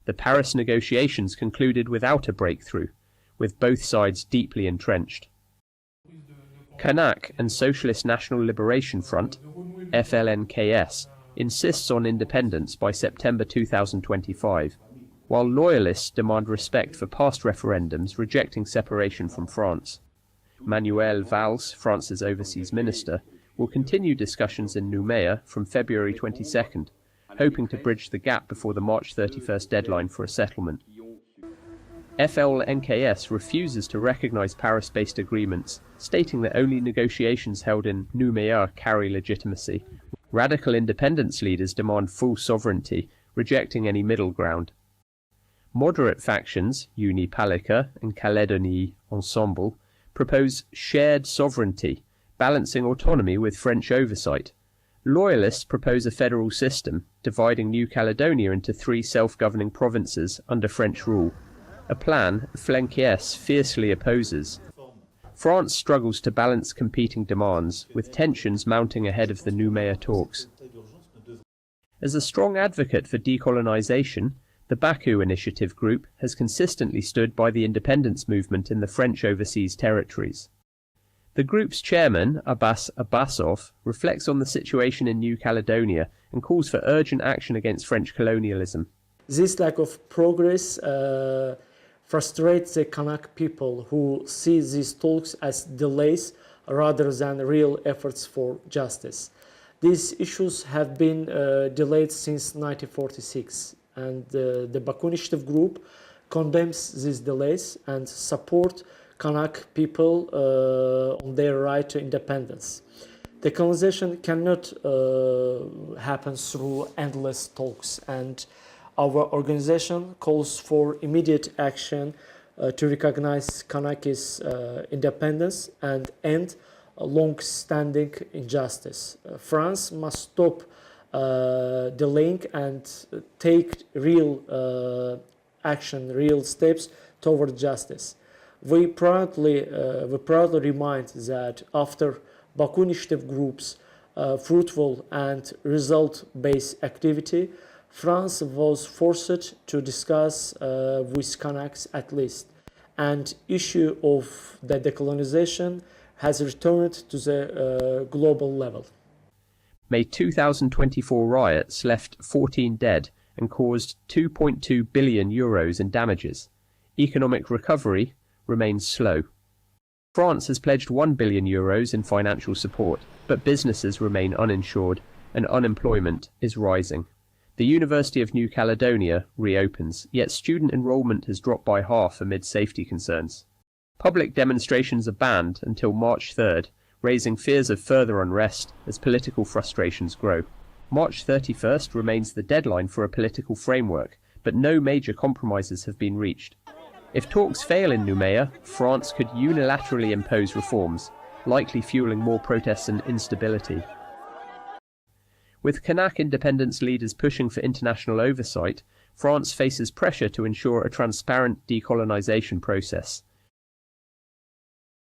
The Paris negotiations concluded without a breakthrough, with both sides deeply entrenched. Kanak and Socialist National Liberation Front, FLNKS, insists on independence by September 2025, while loyalists demand respect for past referendums rejecting separation from France. Manuel Valls, France's overseas minister, will continue discussions in Nouméa from February 22nd, hoping to bridge the gap before the March 31st deadline for a settlement. FLNKS refuses to recognize Paris-based agreements, stating that only negotiations held in Nouméa carry legitimacy. Radical independence leaders demand full sovereignty, rejecting any middle ground. Moderate factions, Uni Palika and Caledonia Ensemble, propose shared sovereignty, balancing autonomy with French oversight. Loyalists propose a federal system, dividing New Caledonia into 3 self-governing provinces under French rule, a plan FLNKS fiercely opposes. France struggles to balance competing demands, with tensions mounting ahead of the Nouméa talks. As a strong advocate for decolonization, the Baku Initiative group has consistently stood by the independence movement in the French overseas territories. The group's chairman, Abbas Abbasov, reflects on the situation in New Caledonia and calls for urgent action against French colonialism. This lack of progress frustrates the Kanak people, who see these talks as delays rather than real efforts for justice. These issues have been delayed since 1946, and the Baku Initiative group condemns these delays and support Kanak people on their right to independence. Decolonization cannot happen through endless talks, and our organization calls for immediate action to recognize Kanak's independence and end long-standing injustice. France must stop delaying and take real action, real steps toward justice. We proudly remind that after Baku Initiative Group's fruitful and result-based activity, France was forced to discuss with Kanaks at least, and issue of the decolonization has returned to the global level. May 2024 riots left 14 dead and caused €2.2 billion in damages. Economic recovery remains slow. France has pledged €1 billion in financial support, but businesses remain uninsured and unemployment is rising. The University of New Caledonia reopens, yet student enrollment has dropped by half amid safety concerns. Public demonstrations are banned until March 3rd, raising fears of further unrest as political frustrations grow. March 31st remains the deadline for a political framework, but no major compromises have been reached. If talks fail in Nouméa, France could unilaterally impose reforms, likely fueling more protests and instability. With Kanak independence leaders pushing for international oversight, France faces pressure to ensure a transparent decolonization process.